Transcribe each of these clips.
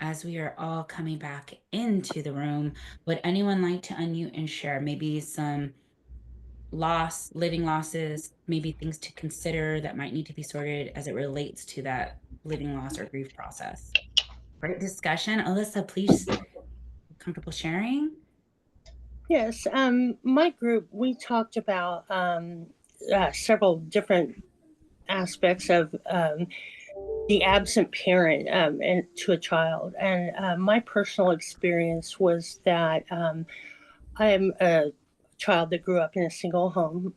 as we are all coming back into the room, would anyone like to unmute and share maybe some living losses, maybe things to consider that might need to be sorted as it relates to that living loss or grief process? Great discussion. Alyssa, please, comfortable sharing? Yes, my group, we talked about several different aspects of the absent parent and to a child. And my personal experience was that I'm a child that grew up in a single home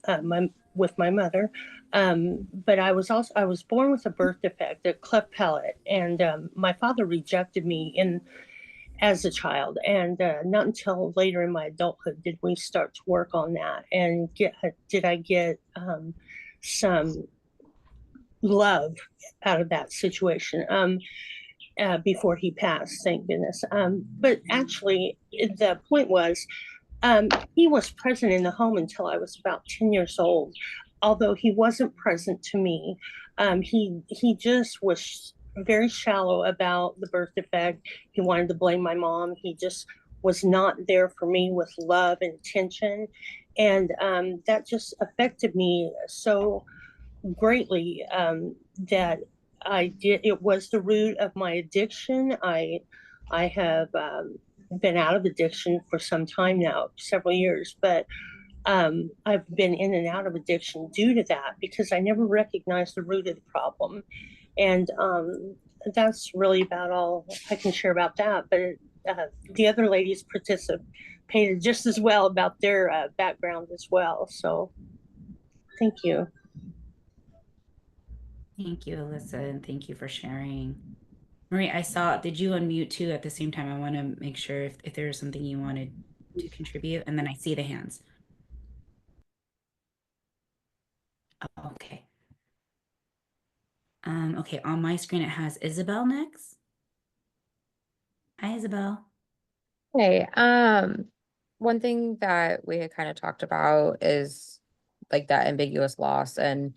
with my mother. But I was born with a birth defect, a cleft palate, and my father rejected me in as a child, and not until later in my adulthood did we start to work on that and did I get some love out of that situation before he passed, thank goodness. But actually, the point was, he was present in the home until I was about 10 years old. Although he wasn't present to me, he just was very shallow about the birth defect. He wanted to blame my mom. He just was not there for me with love and attention. And that just affected me so greatly that it was the root of my addiction. I have been out of addiction for some time now, several years, but I've been in and out of addiction due to that because I never recognized the root of the problem. And that's really about all I can share about that. But the other ladies participated just as well about their background as well. So thank you. Thank you, Alyssa, and thank you for sharing. Marie, I saw, did you unmute too at the same time? I want to make sure if there was something you wanted to contribute, and then I see the hands. Okay. Okay, on my screen it has Isabel next. Hi, Isabel. Hey, one thing that we had kind of talked about is like that ambiguous loss and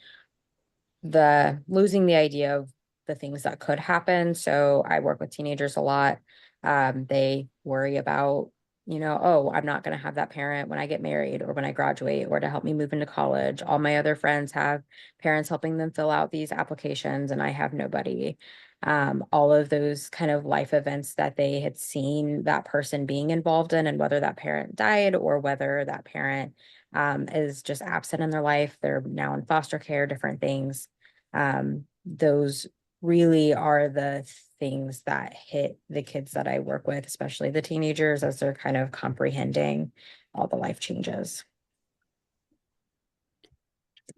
the losing the idea of the things that could happen. So I work with teenagers a lot. They worry about, oh, I'm not going to have that parent when I get married or when I graduate or to help me move into college. All my other friends have parents helping them fill out these applications, and I have nobody. All of those kind of life events that they had seen that person being involved in, and whether that parent died or whether that parent is just absent in their life, they're now in foster care, different things. Those really are the things that hit the kids that I work with, especially the teenagers, as they're kind of comprehending all the life changes.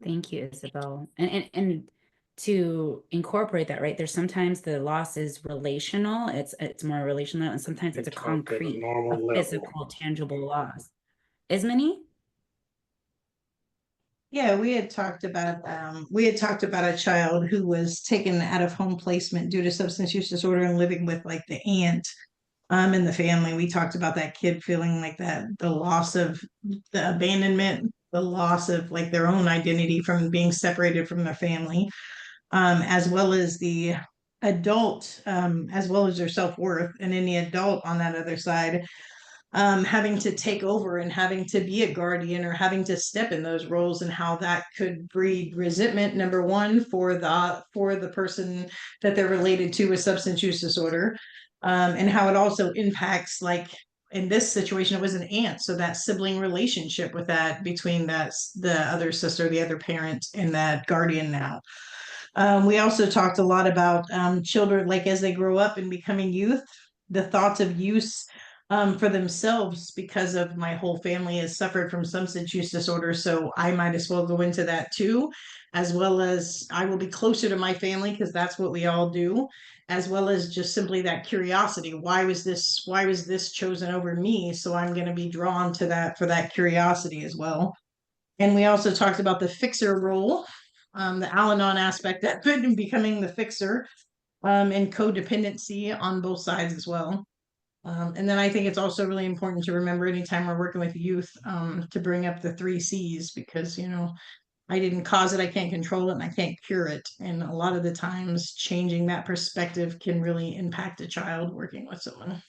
Thank you, Isabel. And to incorporate that, right? There's sometimes the loss is relational. It's more relational, and sometimes it's a talked at a concrete, a normal level. physical, tangible loss. Ismany? Yeah, we had talked about a child who was taken out of home placement due to substance use disorder and living with like the aunt in the family. We talked about that kid feeling like that, the loss of the abandonment, the loss of like their own identity from being separated from their family, as well as the adult, as well as their self-worth. And in the adult on that other side, having to take over and having to be a guardian or having to step in those roles, and how that could breed resentment, number one, for the person that they're related to with substance use disorder, and how it also impacts, like in this situation it was an aunt, so that sibling relationship with that, between the other sister, the other parent, and that guardian now. We also talked a lot about children, like as they grow up and becoming youth, the thoughts of use for themselves, because of my whole family has suffered from substance use disorder. So I might as well go into that too, as well as I will be closer to my family because that's what we all do, as well as just simply that curiosity. Why was this chosen over me? So I'm going to be drawn to that for that curiosity as well. And we also talked about the fixer role, the Al Anon aspect of it, and becoming the fixer, and codependency on both sides as well. And then I think it's also really important to remember anytime we're working with youth, to bring up the three C's, because, I didn't cause it, I can't control it, and I can't cure it. And a lot of the times, changing that perspective can really impact a child working with someone.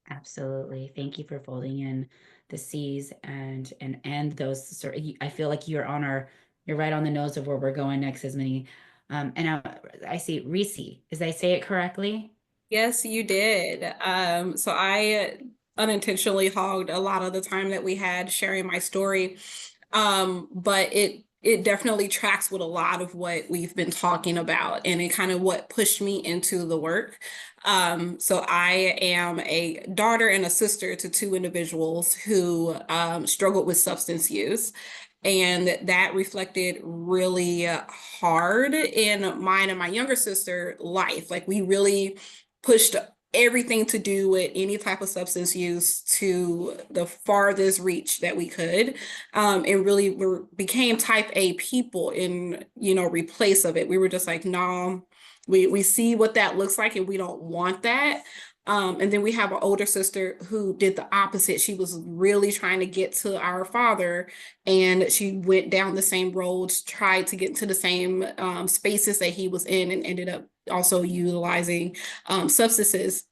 Absolutely. Thank you for folding in the C's and those sort of, I feel like you're right on the nose of where we're going next, as many. And I see Reese. Did I say it correctly? Yes, you did. So I unintentionally hogged a lot of the time that we had sharing my story. But it definitely tracks with a lot of what we've been talking about, and it kind of what pushed me into the work. So I am a daughter and a sister to two individuals who struggled with substance use. And that reflected really hard in mine and my younger sister life. Like we really pushed everything to do with any type of substance use to the farthest reach that we could, and really became type A people in replace of it. We were just like, no, we see what that looks like and we don't want that. And then we have an older sister who did the opposite. She was really trying to get to our father, and she went down the same roads, tried to get into the same spaces that he was in, and ended up also utilizing substances.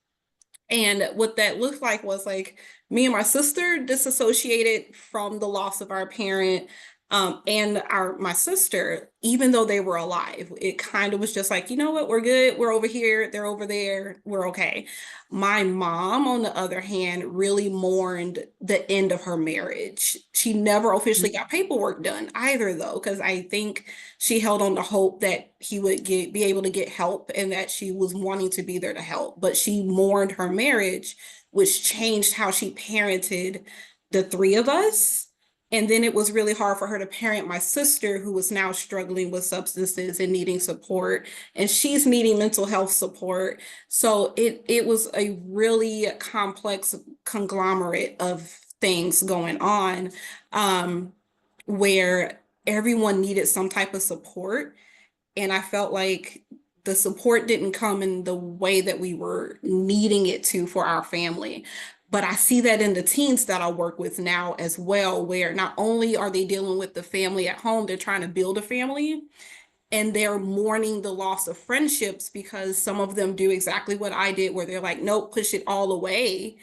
And what that looked like was like me and my sister disassociated from the loss of our parent, and my sister, even though they were alive, it kind of was just like, you know what, we're good. We're over here. They're over there. We're okay. My mom, on the other hand, really mourned the end of her marriage. She never officially got paperwork done either, though, because I think she held on to hope that he would be able to get help and that she was wanting to be there to help. But she mourned her marriage, which changed how she parented the three of us. And then it was really hard for her to parent my sister, who was now struggling with substances and needing support. And she's needing mental health support. So it was a really complex conglomerate of things going on, where everyone needed some type of support. And I felt like the support didn't come in the way that we were needing it to for our family. But I see that in the teens that I work with now as well, where not only are they dealing with the family at home, they're trying to build a family, and they're mourning the loss of friendships because some of them do exactly what I did, where they're like, nope, push it all away,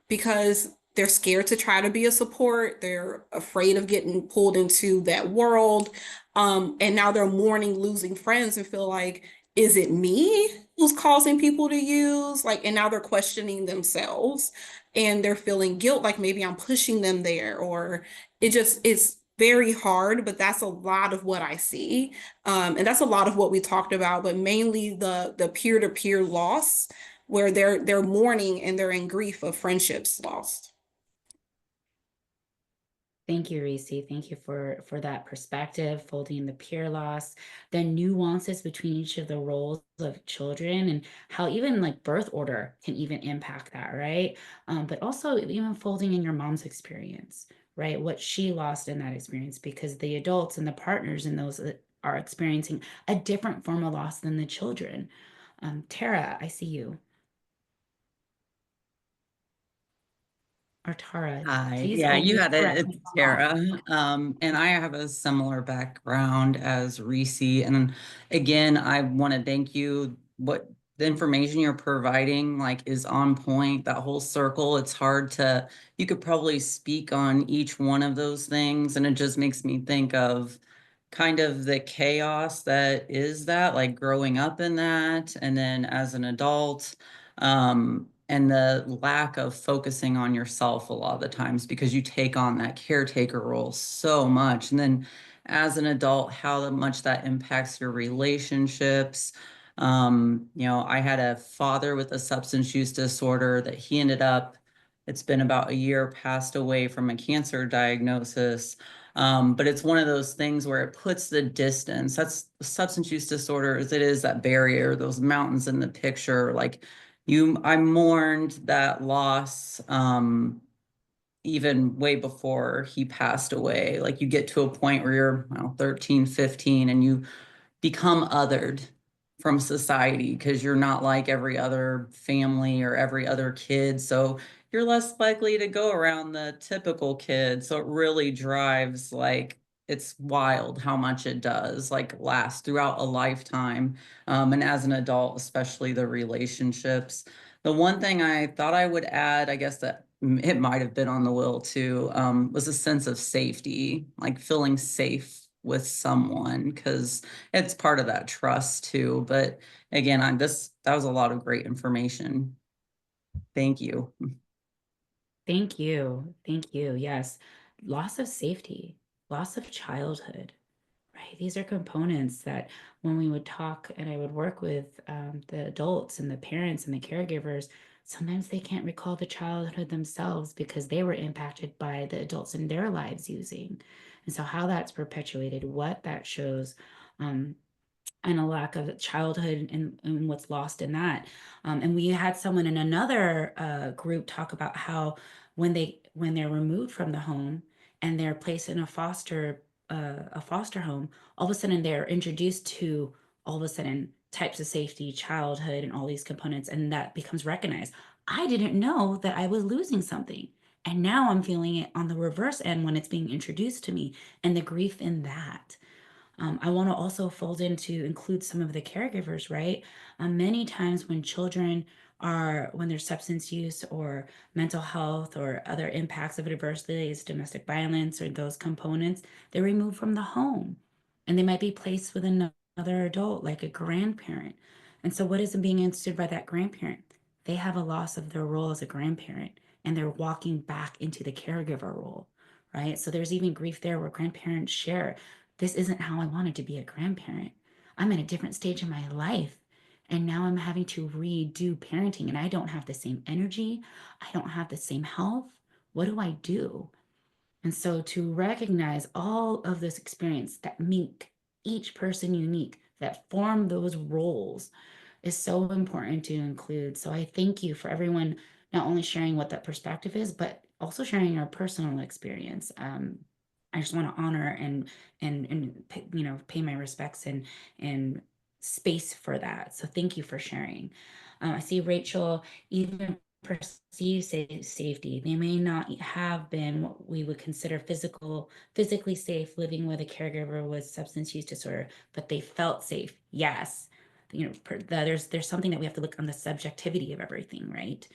because they're scared to try to be a support. They're afraid of getting pulled into that world. And now they're mourning losing friends and feel like, is it me who's causing people to use? Like, and now they're questioning themselves and they're feeling guilt, like maybe I'm pushing them there, or it's very hard, but that's a lot of what I see. And that's a lot of what we talked about, but mainly the peer-to-peer loss, where they're mourning and they're in grief of friendships lost. Thank you, Reese. Thank you for that perspective, folding the peer loss, the nuances between each of the roles of children, and how even like birth order can even impact that, right? But also even folding in your mom's experience, right? What she lost in that experience, because the adults and the partners in those are experiencing a different form of loss than the children. Tara, I see you. Or Tara, Hi, please yeah, you had it. correct me It's if I'm wrong. Tara. And I have a similar background as Reese. And again, I want to thank you. What the information you're providing, like, is on point. That whole circle, it's hard to, you could probably speak on each one of those things. And it just makes me think of kind of the chaos that is that, like growing up in that, and then as an adult. And the lack of focusing on yourself a lot of the times because you take on that caretaker role so much. And then as an adult, how much that impacts your relationships. I had a father with a substance use disorder that he ended up, it's been about a year, passed away from a cancer diagnosis. But it's one of those things where it puts the distance. That's substance use disorder, as it is that barrier, those mountains in the picture. Like, I mourned that loss, even way before he passed away. Like, you get to a point where you're, 13, 15, and you become othered. from society because you're not like every other family or every other kid. So you're less likely to go around the typical kid. So it really drives, like, it's wild how much it does, like, last throughout a lifetime. And as an adult, especially the relationships. The one thing I thought I would add, I guess that it might have been on the will too, was a sense of safety, like feeling safe with someone, because it's part of that trust too. But again, that was a lot of great information. Thank you. Thank you. Thank you. Yes. Loss of safety, loss of childhood, right? These are components that when we would talk and I would work with the adults and the parents and the caregivers, sometimes they can't recall the childhood themselves because they were impacted by the adults in their lives using. And so, how that's perpetuated, what that shows, um, and a lack of childhood and what's lost in that. And we had someone in another group talk about how when they're removed from the home and they're placed in a foster home, all of a sudden they're introduced to all of a sudden types of safety, childhood, and all these components, and that becomes recognized. I didn't know that I was losing something. And now I'm feeling it on the reverse end when it's being introduced to me and the grief in that. I want to also fold in to include some of the caregivers, right? Many times when there's substance use or mental health or other impacts of adversity, domestic violence, or those components, they're removed from the home and they might be placed with another adult, like a grandparent. And so, what is being instituted by that grandparent? They have a loss of their role as a grandparent and they're walking back into the caregiver role, right? So, there's even grief there where grandparents share this isn't how I wanted to be a grandparent. I'm at a different stage in my life. And now I'm having to redo parenting, and I don't have the same energy. I don't have the same health. What do I do? And so to recognize all of this experience that make each person unique, that form those roles, is so important to include. So I thank you for everyone not only sharing what that perspective is, but also sharing your personal experience. I just want to honor and pay my respects and space for that. So thank you for sharing. I see Rachel, even perceived safety. They may not have been what we would consider physically safe living with a caregiver with substance use disorder, but they felt safe. Yes. There's something that we have to look on the subjectivity of everything, right?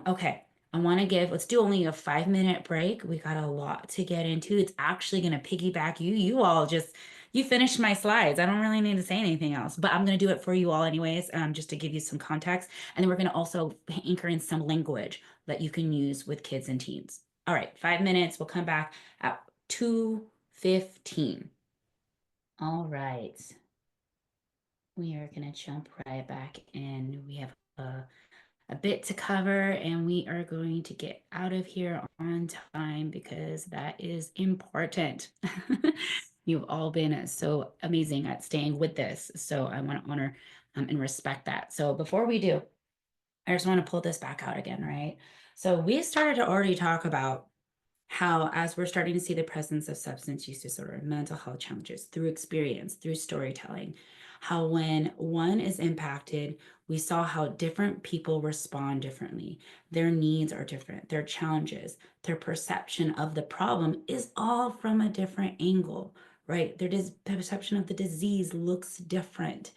Okay. Let's do only a 5-minute break. We got a lot to get into. It's actually going to piggyback you finished my slides. I don't really need to say anything else, but I'm going to do it for you all anyways, just to give you some context. And then we're going to also anchor in some language that you can use with kids and teens. All right, 5 minutes. We'll come back at 2:15. All right. We are going to jump right back in. We have a bit to cover, and we are going to get out of here on time because that is important. You've all been so amazing at staying with this. So I want to honor and respect that. So before we do, I just want to pull this back out again, right? So we started to already talk about how, as we're starting to see the presence of substance use disorder, mental health challenges through experience, through storytelling, how when one is impacted, we saw how different people respond differently. Their needs are different, their challenges, their perception of the problem is all from a different angle, right? Their perception of the disease looks different.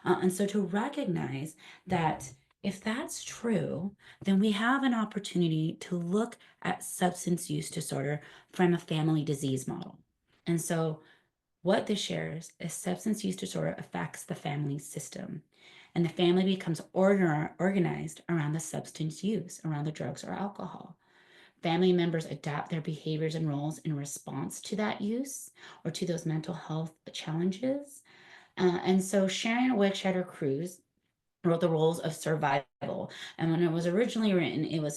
And so to recognize that if that's true, then we have an opportunity to look at substance use disorder from a family disease model. And so what this shares is substance use disorder affects the family system. And the family becomes organized around the substance use, around the drugs or alcohol. Family members adapt their behaviors and roles in response to that use or to those mental health challenges. And so Sharon Wickshedder Cruz wrote The Roles of Survival. And when it was originally written, it was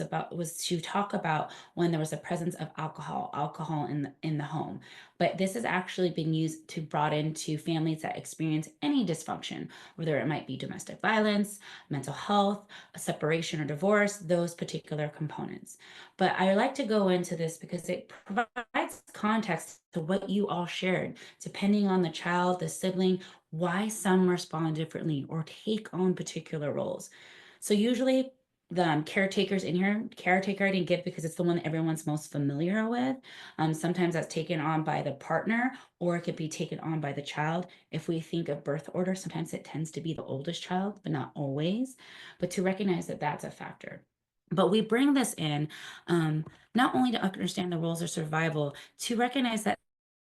to talk about when there was a presence of alcohol in the home. But this has actually been used to brought into families that experience any dysfunction, whether it might be domestic violence, mental health, a separation or divorce, those particular components. But I like to go into this because it provides context to what you all shared, depending on the child, the sibling, why some respond differently or take on particular roles. So usually the caretakers in here, caretaker I didn't give because it's the one that everyone's most familiar with. Sometimes that's taken on by the partner, or it could be taken on by the child. If we think of birth order, sometimes it tends to be the oldest child, but not always. But to recognize that that's a factor. But we bring this in not only to understand the rules of survival, to recognize that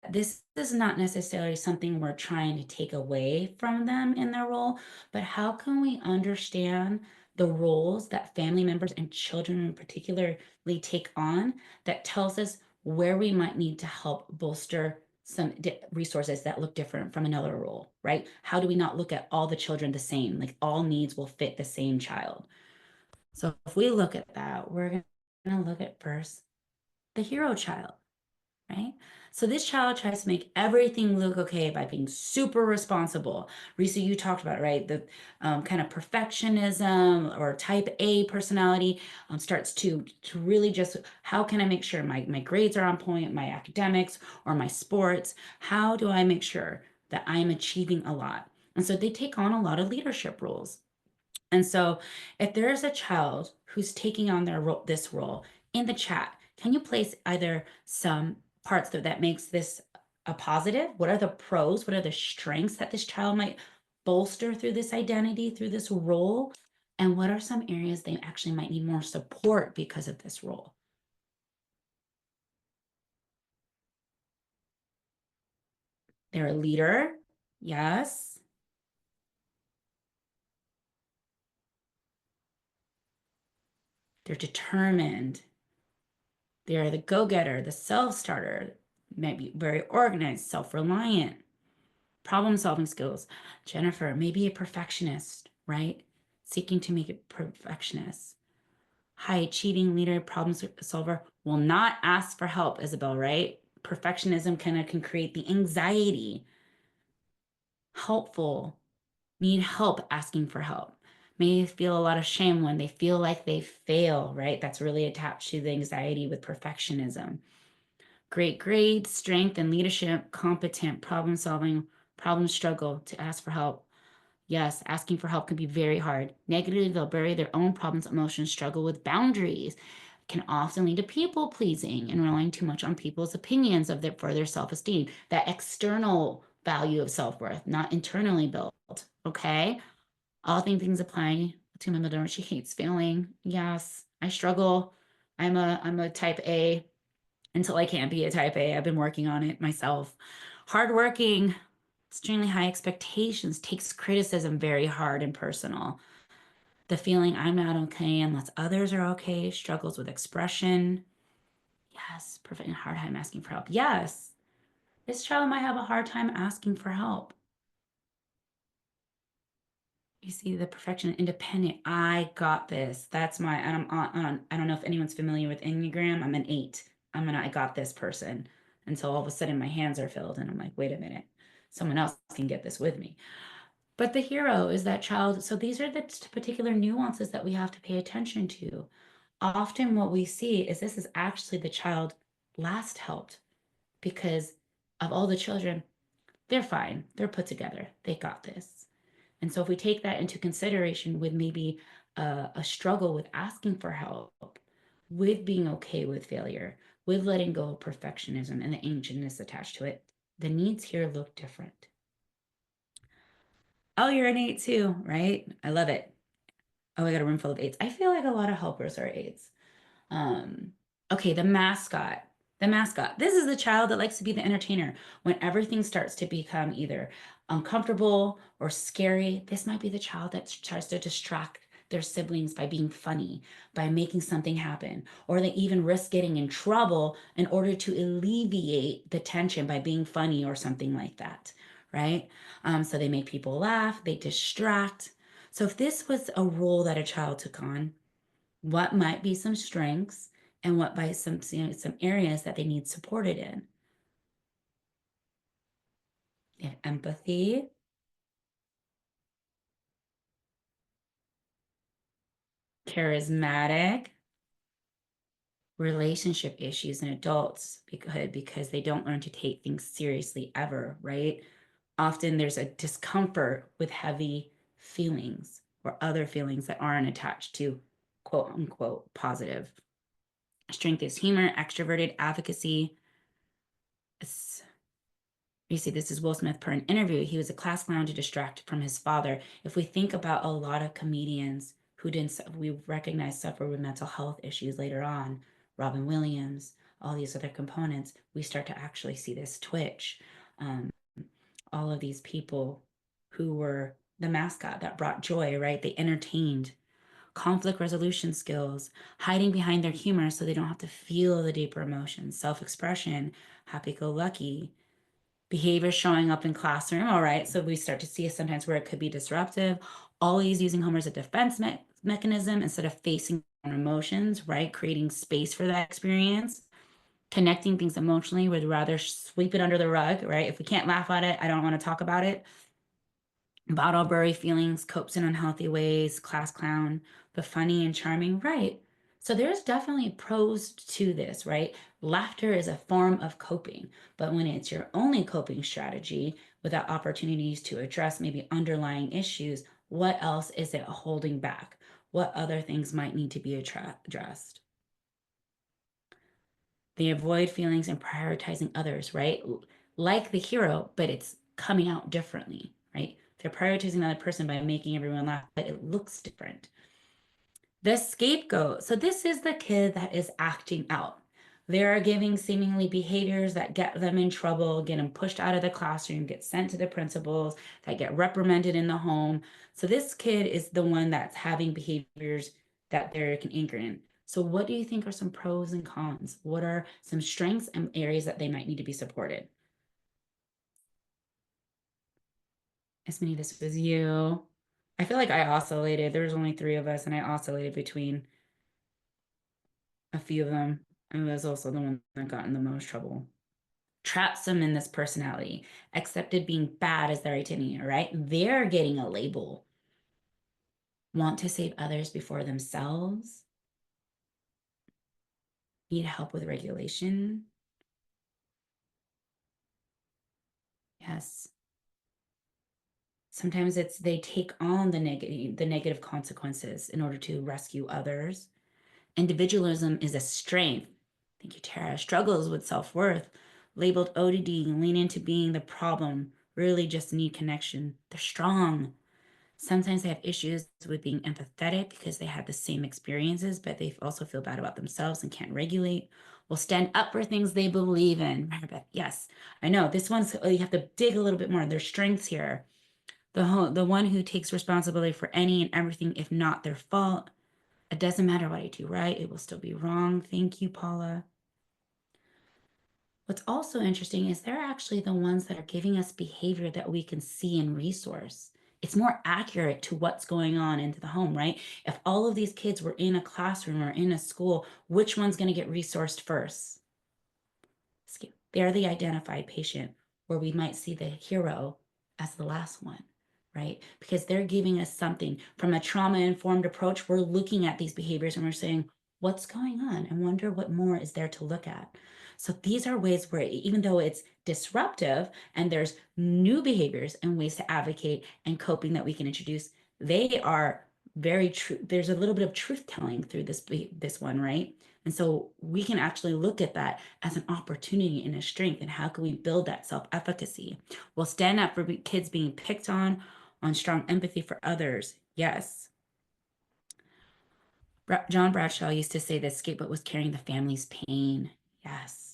this is not necessarily something we're trying to take away from them in their role, but how can we understand the roles that family members and children in particularly take on that tells us where we might need to help bolster some resources that look different from another role, right? How do we not look at all the children the same? Like all needs will fit the same child. So if we look at that, we're going to look at first the hero child, right? So this child tries to make everything look okay by being super responsible. Risa, you talked about, right? The kind of perfectionism or type A personality starts to really just, how can I make sure my grades are on point, my academics or my sports? How do I make sure that I'm achieving a lot? And so they take on a lot of leadership roles. And so if there's a child who's taking on this role in the chat, can you place either some parts that makes this a positive? What are the pros? What are the strengths that this child might bolster through this identity, through this role? And what are some areas they actually might need more support because of this role? They're a leader. Yes. They're determined. They're the go-getter, the self-starter, maybe very organized, self-reliant, problem-solving skills. Jennifer, maybe a perfectionist, right? Seeking to make it perfectionist. High-achieving leader, problem solver, will not ask for help, Isabel, right? Perfectionism kind of can create the anxiety. Helpful, need help asking for help. May feel a lot of shame when they feel like they fail, right? That's really attached to the anxiety with perfectionism. Great grades, strength, and leadership, competent, problem solving, problem struggle to ask for help. Yes, asking for help can be very hard. Negatively, they'll bury their own problems, emotions, struggle with boundaries, can often lead to people pleasing and relying too much on people's opinions of their for their self-esteem. That external value of self-worth, not internally built. Okay. All things apply to my mother. She hates failing. Yes, I struggle. I'm a type A until I can't be a type A. I've been working on it myself. Hardworking, extremely high expectations, takes criticism very hard and personal. The feeling I'm not okay unless others are okay, struggles with expression. Yes, perfect. Hard time asking for help. Yes, this child might have a hard time asking for help. You see the perfection, independent. I got this. That's my, and I'm on, I don't know if anyone's familiar with Enneagram. I'm an 8. I got this person until all of a sudden my hands are filled and I'm like, wait a minute, someone else can get this with me. But the hero is that child. So these are the particular nuances that we have to pay attention to. Often what we see is this is actually the child last helped because of all the children, they're fine. They're put together. They got this. And so if we take that into consideration with maybe a struggle with asking for help, with being okay with failure, with letting go of perfectionism and the ancientness attached to it, the needs here look different. Oh, you're an 8 too, right? I love it. Oh, I got a room full of 8s. I feel like a lot of helpers are 8s. Um, okay, the mascot. The mascot. This is the child that likes to be the entertainer. When everything starts to become either uncomfortable or scary, this might be the child that tries to distract their siblings by being funny, by making something happen, or they even risk getting in trouble in order to alleviate the tension by being funny or something like that, right? So they make people laugh, they distract. So if this was a role that a child took on, what might be some strengths and what by some some areas that they need supported in? They have empathy, charismatic, relationship issues in adults because they don't learn to take things seriously ever, right? Often there's a discomfort with heavy feelings or other feelings that aren't attached to quote unquote positive. Strength is humor, extroverted advocacy. You see, this is Will Smith per an interview. He was a class clown to distract from his father. If we think about a lot of comedians who didn't, we recognize suffer with mental health issues later on, Robin Williams, all these other components, we start to actually see this twitch. Um, all of these people who were the mascot that brought joy, right? They entertained. Conflict resolution skills, hiding behind their humor so they don't have to feel the deeper emotions, self expression, happy go lucky, behavior showing up in classroom. All right, so we start to see sometimes where it could be disruptive, always using humor as a defense mechanism instead of facing our emotions, right? Creating space for that experience, connecting things emotionally, would rather sweep it under the rug, right? If we can't laugh at it, I don't want to talk about it. Bottle bury feelings, copes in unhealthy ways, class clown, but funny and charming, right? So there's definitely pros to this, right? Laughter is a form of coping, but when it's your only coping strategy without opportunities to address maybe underlying issues, what else is it holding back? What other things might need to be addressed? They avoid feelings and prioritizing others, right? Like the hero, but it's coming out differently, right? They're prioritizing another person by making everyone laugh, but it looks different. The scapegoat. So this is the kid that is acting out. They're giving seemingly behaviors that get them in trouble, get them pushed out of the classroom, get sent to the principals, that get reprimanded in the home. So this kid is the one that's having behaviors that they can anchor in. So what do you think are some pros and cons? What are some strengths and areas that they might need to be supported? Esmini, this was you. I feel like I oscillated. There was only 3 of us, and I oscillated between a few of them. And was also the one that got in the most trouble. Traps them in this personality, accepted being bad as their identity, right? They're getting a label. Want to save others before themselves. Need help with regulation. Yes. Sometimes it's they take on the negative consequences in order to rescue others. Individualism is a strength. Thank you, Tara. Struggles with self-worth. Labeled ODD, lean into being the problem, really just need connection. They're strong. Sometimes they have issues with being empathetic because they have the same experiences, but they also feel bad about themselves and can't regulate. Will stand up for things they believe in. Yes, I know this one's, you have to dig a little bit more. There's strengths here. The one who takes responsibility for any and everything, if not their fault. It doesn't matter what I do right, it will still be wrong. Thank you, Paula. What's also interesting is they're actually the ones that are giving us behavior that we can see and resource. It's more accurate to what's going on into the home, right? If all of these kids were in a classroom or in a school, which one's going to get resourced first? They're the identified patient, where we might see the hero as the last one, right? Because they're giving us something from a trauma-informed approach. We're looking at these behaviors and we're saying, what's going on? I wonder what more is there to look at. So these are ways where even though it's disruptive and there's new behaviors and ways to advocate and coping that we can introduce, they are very true. There's a little bit of truth telling through this one, right? And so we can actually look at that as an opportunity and a strength. And how can we build that self-efficacy? We'll stand up for kids being picked on strong empathy for others. Yes. John Bradshaw used to say that scapegoat was carrying the family's pain. Yes.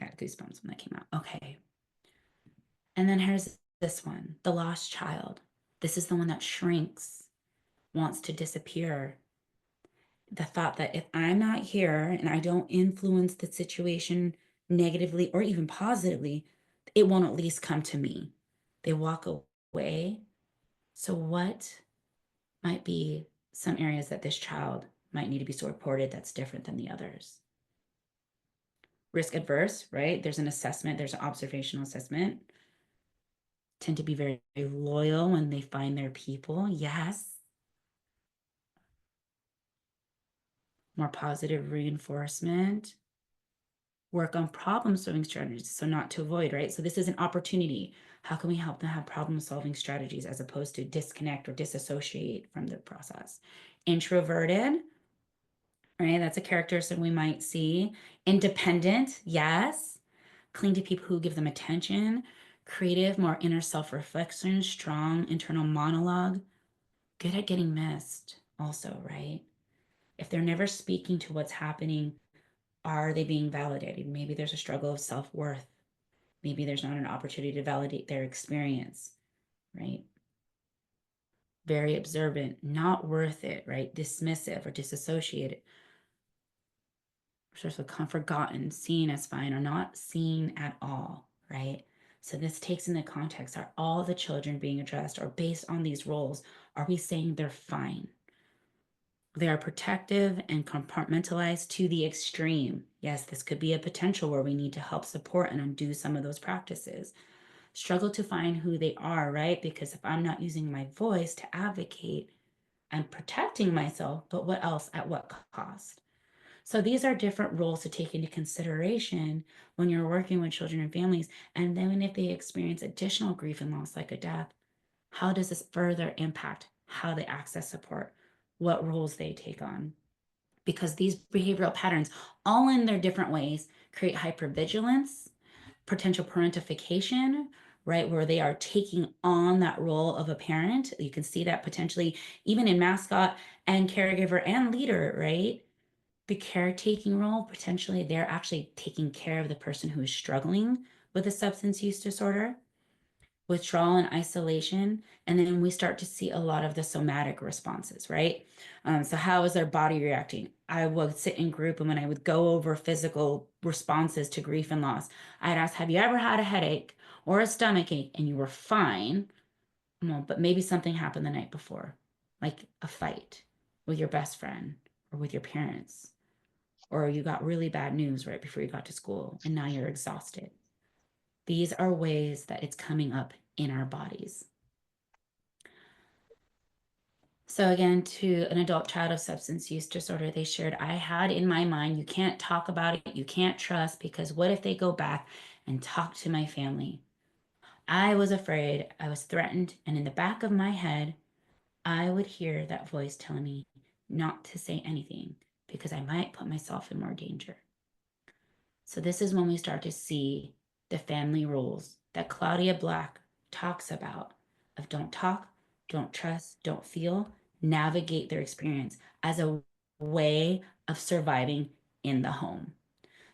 I got goosebumps when that came out. Okay. And then here's this one, the lost child. This is the one that shrinks, wants to disappear. The thought that if I'm not here and I don't influence the situation negatively or even positively, it won't at least come to me. They walk away. So what might be some areas that this child might need to be supported that's different than the others? Risk adverse, right? There's an assessment, there's an observational assessment. Tend to be very, very loyal when they find their people. Yes. More positive reinforcement. Work on problem solving strategies, so not to avoid, right? So this is an opportunity. How can we help them have problem-solving strategies as opposed to disconnect or disassociate from the process? Introverted, right? That's a characteristic we might see. Independent, yes. Cling to people who give them attention. Creative, more inner self-reflection, strong internal monologue. Good at getting missed, also, right? If they're never speaking to what's happening, are they being validated? Maybe there's a struggle of self-worth. Maybe there's not an opportunity to validate their experience, right? Very observant, not worth it, right? Dismissive or disassociated, sort of forgotten, seen as fine, or not seen at all, right? So this takes into context, are all the children being addressed, or based on these roles, are we saying they're fine? They are protective and compartmentalized to the extreme. Yes, this could be a potential where we need to help support and undo some of those practices. Struggle to find who they are, right? Because if I'm not using my voice to advocate, I'm protecting myself, but what else? At what cost? So these are different roles to take into consideration when you're working with children and families. And then if they experience additional grief and loss, like a death, how does this further impact how they access support, what roles they take on? Because these behavioral patterns, all in their different ways, create hypervigilance, potential parentification, right? Where they are taking on that role of a parent. You can see that potentially even in mascot and caregiver and leader, right? The caretaking role, potentially they're actually taking care of the person who is struggling with a substance use disorder, withdrawal and isolation. And then we start to see a lot of the somatic responses, right? So how is their body reacting? I would sit in group, and when I would go over physical responses to grief and loss, I'd ask, have you ever had a headache or a stomach ache and you were fine? Well, but maybe something happened the night before, like a fight with your best friend or with your parents, or you got really bad news right before you got to school and now you're exhausted. These are ways that it's coming up in our bodies. So again, to an adult child of substance use disorder, they shared, I had in my mind, you can't talk about it, you can't trust, because what if they go back and talk to my family? I was afraid, I was threatened, and in the back of my head, I would hear that voice telling me not to say anything because I might put myself in more danger. So this is when we start to see the family rules that Claudia Black talks about of don't talk, don't trust, don't feel, navigate their experience as a way of surviving in the home.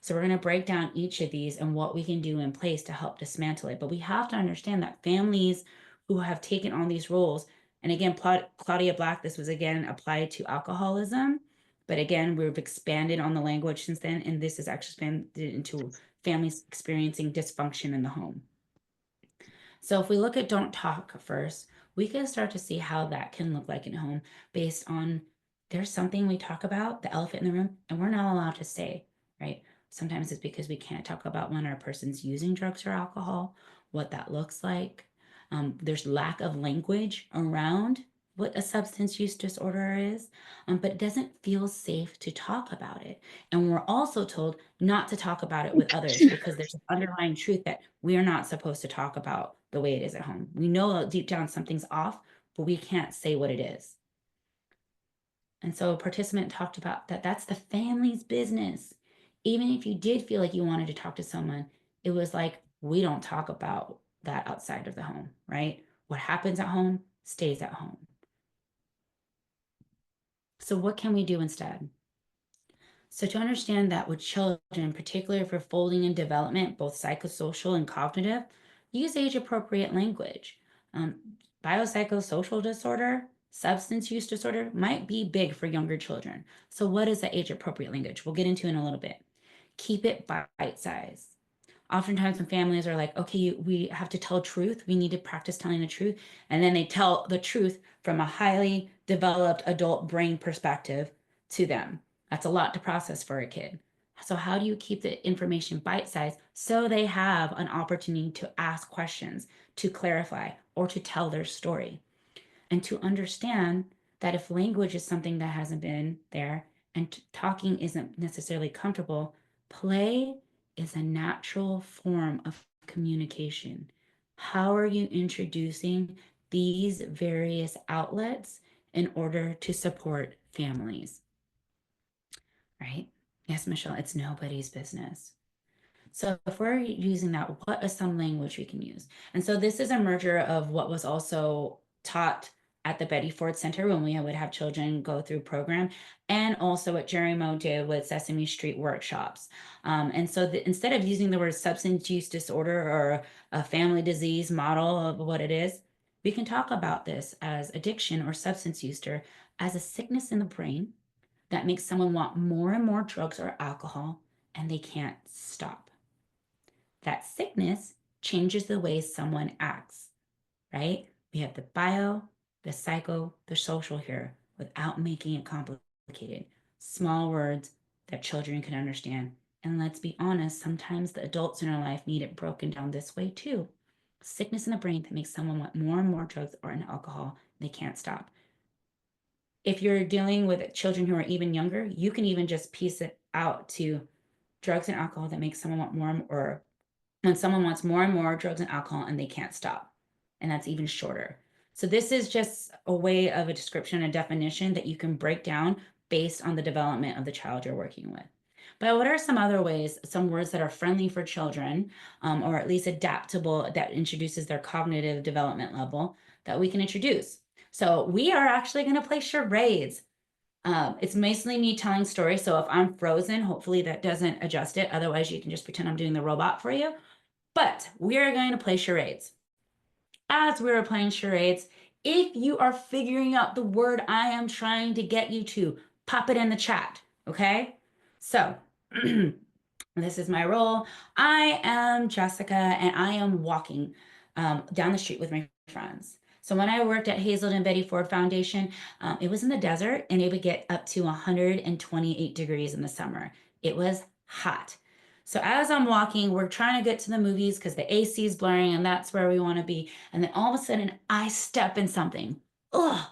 So we're going to break down each of these and what we can do in place to help dismantle it. But we have to understand that families who have taken on these roles, and again, Claudia Black, this was again applied to alcoholism. But again, we've expanded on the language since then, and this is actually expanded into families experiencing dysfunction in the home. So if we look at don't talk first, we can start to see how that can look like in home based on there's something we talk about, the elephant in the room, and we're not allowed to say, right? Sometimes it's because we can't talk about when our person's using drugs or alcohol, what that looks like. There's lack of language around what a substance use disorder is, but it doesn't feel safe to talk about it. And we're also told not to talk about it with others because there's an underlying truth that we are not supposed to talk about the way it is at home. We know deep down something's off, but we can't say what it is. And so a participant talked about that that's the family's business. Even if you did feel like you wanted to talk to someone, it was like, we don't talk about that outside of the home, right? What happens at home stays at home. So what can we do instead? So to understand that with children, particularly for folding and development, both psychosocial and cognitive, use age-appropriate language. Biopsychosocial disorder, substance use disorder might be big for younger children. So what is the age-appropriate language? We'll get into in a little bit. Keep it bite-sized. Oftentimes when families are like, okay, we have to tell truth, we need to practice telling the truth, and then they tell the truth from a highly developed adult brain perspective to them. That's a lot to process for a kid. So how do you keep the information bite-sized so they have an opportunity to ask questions, to clarify, or to tell their story? And to understand that if language is something that hasn't been there and talking isn't necessarily comfortable, play is a natural form of communication. How are you introducing these various outlets in order to support families? Right? Yes, Michelle, it's nobody's business. So if we're using that, what is some language we can use? And so this is a merger of what was also taught at the Betty Ford Center when we would have children go through program, and also what Jerry Moe did with Sesame Street workshops. And so instead of using the word substance use disorder or a family disease model of what it is, we can talk about this as addiction or substance use as a sickness in the brain that makes someone want more and more drugs or alcohol, and they can't stop. That sickness changes the way someone acts, right? We have the bio, the psycho, the social here without making it complicated. Small words that children can understand. And let's be honest, sometimes the adults in our life need it broken down this way too. Sickness in the brain that makes someone want more and more drugs or an alcohol. They can't stop. If you're dealing with children who are even younger, you can even just piece it out to drugs and alcohol that make someone want more, or when someone wants more and more drugs and alcohol and they can't stop. And that's even shorter. So this is just a way of a description, a definition that you can break down based on the development of the child you're working with. But what are some other ways, some words that are friendly for children, or at least adaptable, that introduces their cognitive development level, that we can introduce? So we are actually going to play charades. It's mostly me telling stories. So if I'm frozen, hopefully that doesn't adjust it. Otherwise, you can just pretend I'm doing the robot for you. But we are going to play charades. As we are playing charades, if you are figuring out the word I am trying to get you to, pop it in the chat, okay? So, this is my role. I am Jessica, and I am walking down the street with my friends. So when I worked at Hazelden Betty Ford Foundation, it was in the desert, and it would get up to 128 degrees in the summer. It was hot. So as I'm walking, we're trying to get to the movies because the AC is blaring, and that's where we want to be. And then all of a sudden, I step in something. Ugh,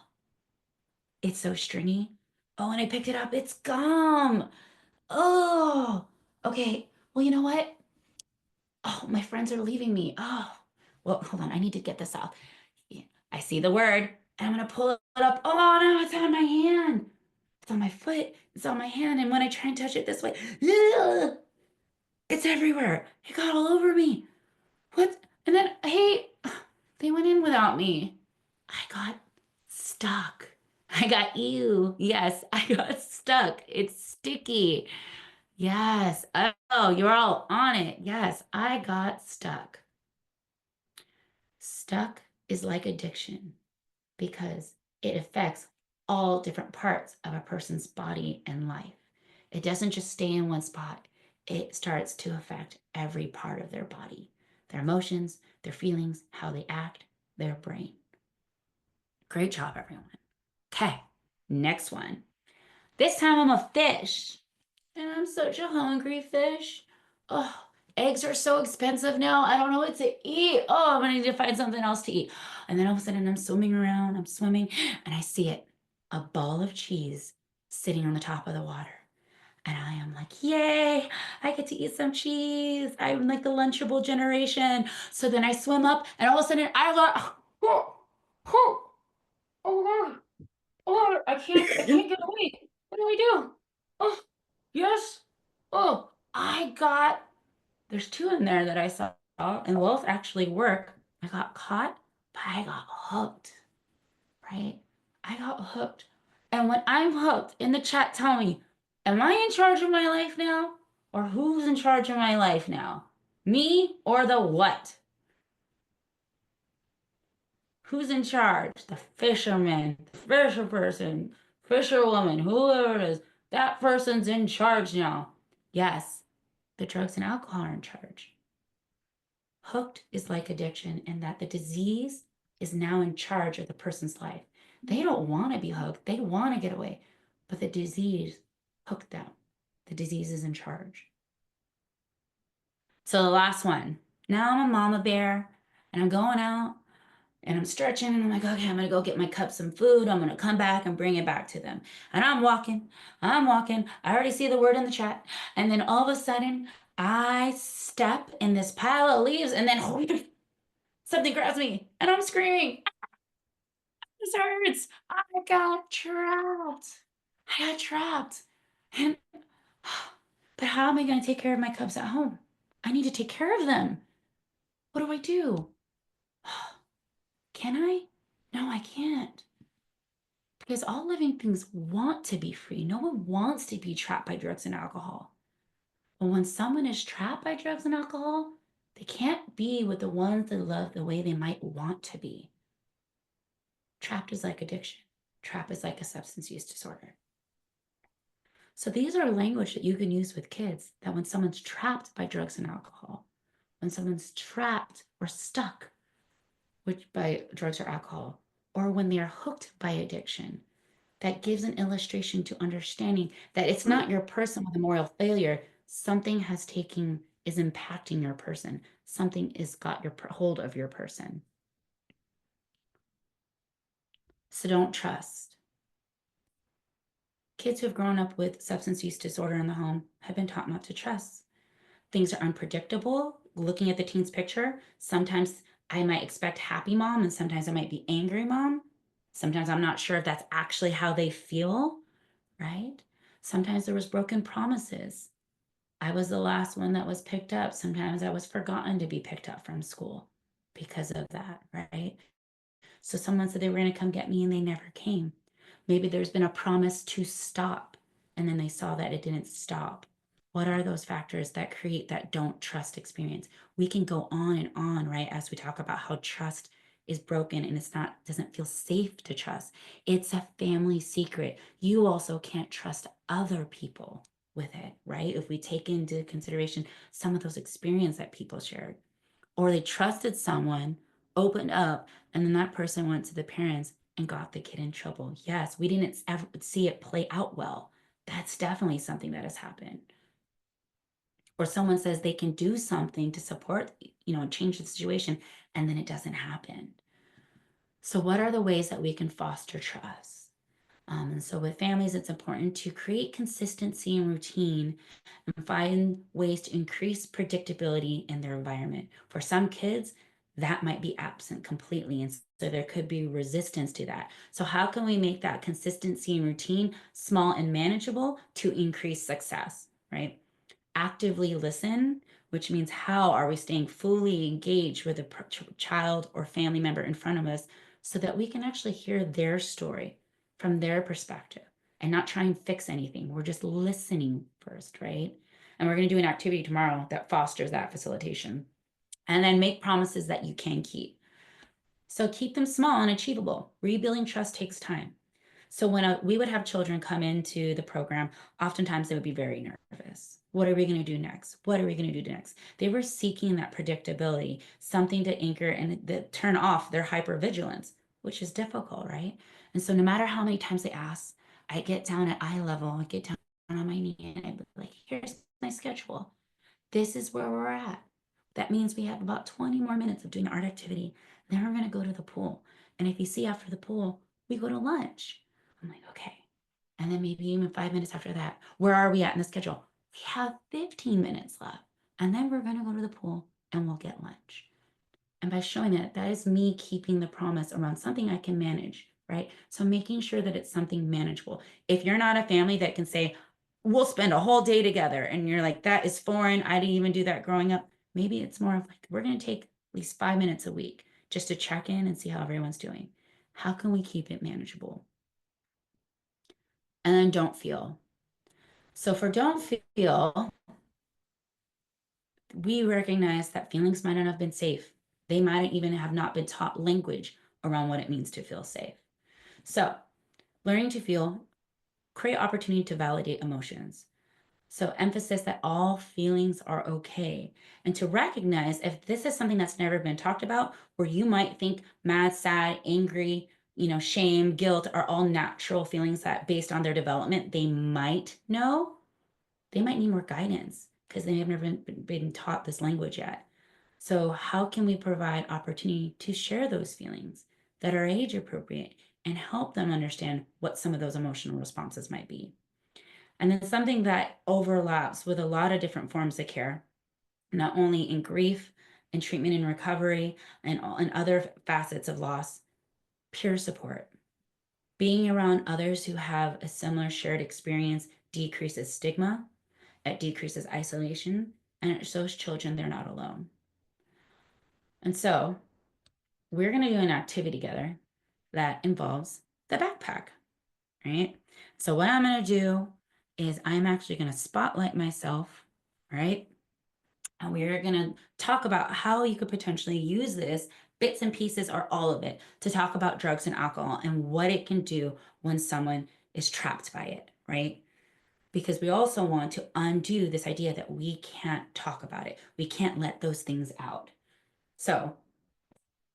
it's so stringy. Oh, and I picked it up. It's gum. Oh, okay. Well, you know what? Oh, my friends are leaving me. Oh, well, hold on. I need to get this off. Yeah, I see the word, and I'm gonna pull it up. Oh no, it's on my hand. It's on my foot. It's on my hand. And when I try and touch it this way, ugh, it's everywhere. It got all over me. What? And then, hey, they went in without me. I got stuck. I got you. Yes, I got stuck. It's sticky. Yes. Oh, you're all on it. Yes, I got stuck. Stuck is like addiction because it affects all different parts of a person's body and life. It doesn't just stay in one spot, it starts to affect every part of their body, their emotions, their feelings, how they act, their brain. Great job, everyone. Okay, next one. This time I'm a fish. And I'm such a hungry fish. Oh, eggs are so expensive now. I don't know what to eat. Oh, I'm gonna need to find something else to eat. And then all of a sudden I'm swimming around, I'm swimming, and I see it, a ball of cheese sitting on the top of the water. And I am like, yay, I get to eat some cheese. I'm like the Lunchable generation. So then I swim up, and all of a sudden I got, oh, oh, oh, oh, I can't get away. What do I do? Oh, yes. Oh, there's two in there that I saw, and both actually work. I got caught, but I got hooked, right? I got hooked. And when I'm hooked, in the chat, tell me, am I in charge of my life now? Or who's in charge of my life now? Me or the what? Who's in charge? The fisherman, the fisher person, fisherwoman, whoever it is. That person's in charge now. Yes, the drugs and alcohol are in charge. Hooked is like addiction in that the disease is now in charge of the person's life. They don't want to be hooked. They want to get away. But the disease hooked them. The disease is in charge. So the last one. Now I'm a mama bear and I'm going out and I'm stretching and I'm like, okay, I'm gonna go get my cubs some food. I'm gonna come back and bring it back to them. And I'm walking. I already see the word in the chat. And then all of a sudden, I step in this pile of leaves and then something grabs me and I'm screaming. This hurts. I got trapped. I got trapped. And but how am I going to take care of my cubs at home? I need to take care of them. What do I do? Can I? No, I can't. Because all living things want to be free. No one wants to be trapped by drugs and alcohol. But when someone is trapped by drugs and alcohol, they can't be with the ones they love the way they might want to be. Trapped is like addiction. Trap is like a substance use disorder. So these are language that you can use with kids, that when someone's trapped by drugs and alcohol, when someone's trapped or stuck by drugs or alcohol, or when they are hooked by addiction, that gives an illustration to understanding that it's not your person with a moral failure. Something is impacting your person. Something is got your hold of your person. So don't trust. Kids who have grown up with substance use disorder in the home have been taught not to trust. Things are unpredictable. Looking at the teen's picture, sometimes I might expect happy mom and sometimes I might be angry mom. Sometimes I'm not sure if that's actually how they feel, right? Sometimes there was broken promises. I was the last one that was picked up. Sometimes I was forgotten to be picked up from school because of that, right? So someone said they were going to come get me and they never came. Maybe there's been a promise to stop and then they saw that it didn't stop. What are those factors that create that don't trust experience? We can go on and on, right? As we talk about how trust is broken and doesn't feel safe to trust. It's a family secret. You also can't trust other people with it, right? If we take into consideration some of those experiences that people shared, or they trusted someone, opened up, and then that person went to the parents and got the kid in trouble. Yes, we didn't ever see it play out well. That's definitely something that has happened. Or someone says they can do something to support, change the situation, and then it doesn't happen. So, what are the ways that we can foster trust? And so, with families, it's important to create consistency and routine and find ways to increase predictability in their environment. For some kids, that might be absent completely. And so there could be resistance to that. So, how can we make that consistency and routine small and manageable to increase success, right? Actively listen, which means how are we staying fully engaged with a child or family member in front of us so that we can actually hear their story from their perspective and not try and fix anything. We're just listening first, right? And we're going to do an activity tomorrow that fosters that facilitation. And then make promises that you can keep. So keep them small and achievable. Rebuilding trust takes time. So when we would have children come into the program, oftentimes they would be very nervous. What are we going to do next? What are we going to do next? They were seeking that predictability, something to anchor and turn off their hypervigilance, which is difficult, right? And so no matter how many times they ask, I get down at eye level, I get down on my knee and I'd be like, here's my schedule. This is where we're at. That means we have about 20 more minutes of doing art activity. Then we're going to go to the pool. And if you see after the pool, we go to lunch. I'm like, okay. And then maybe even 5 minutes after that, where are we at in the schedule? We have 15 minutes left. And then we're going to go to the pool and we'll get lunch. And by showing that is me keeping the promise around something I can manage, right? So making sure that it's something manageable. If you're not a family that can say, we'll spend a whole day together, and you're like, that is foreign, I didn't even do that growing up. Maybe it's more of like, we're going to take at least 5 minutes a week just to check in and see how everyone's doing. How can we keep it manageable? And then don't feel. So for don't feel, we recognize that feelings might not have been safe. They might even have not been taught language around what it means to feel safe. So learning to feel, create opportunity to validate emotions. So emphasis that all feelings are okay. And to recognize if this is something that's never been talked about, where you might think mad, sad, angry, shame, guilt are all natural feelings that based on their development, they might know, they might need more guidance because they have never been taught this language yet. So how can we provide opportunity to share those feelings that are age appropriate and help them understand what some of those emotional responses might be? And then something that overlaps with a lot of different forms of care, not only in grief in treatment and recovery and other facets of loss, peer support. Being around others who have a similar shared experience decreases stigma, it decreases isolation, and it shows children they're not alone. And so we're going to do an activity together that involves the backpack, right? So what I'm going to do is I'm actually going to spotlight myself, right? And we're going to talk about how you could potentially use this, bits and pieces or all of it, to talk about drugs and alcohol and what it can do when someone is trapped by it, right? Because we also want to undo this idea that we can't talk about it. We can't let those things out. So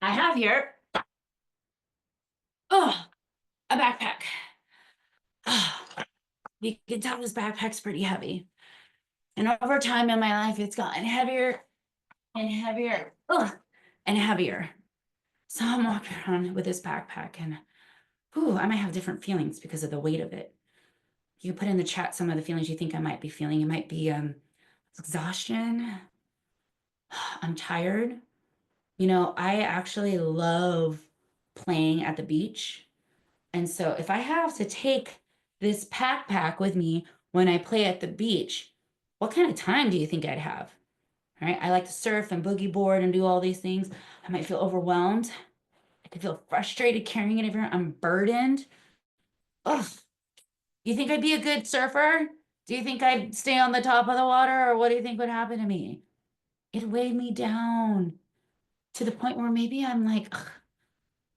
I have here, oh, a backpack. Oh, you can tell this backpack's pretty heavy. And over time in my life, it's gotten heavier and heavier, and heavier. So I'm walking around with this backpack and I might have different feelings because of the weight of it. You put in the chat some of the feelings you think I might be feeling. It might be exhaustion. I'm tired. You know, I actually love playing at the beach. And so if I have to take this backpack with me when I play at the beach, what kind of time do you think I'd have? All right. I like to surf and boogie board and do all these things. I might feel overwhelmed. I could feel frustrated carrying it everywhere. I'm burdened. Ugh. You think I'd be a good surfer? Do you think I'd stay on the top of the water, or what do you think would happen to me? It weighed me down to the point where maybe I'm like, ugh,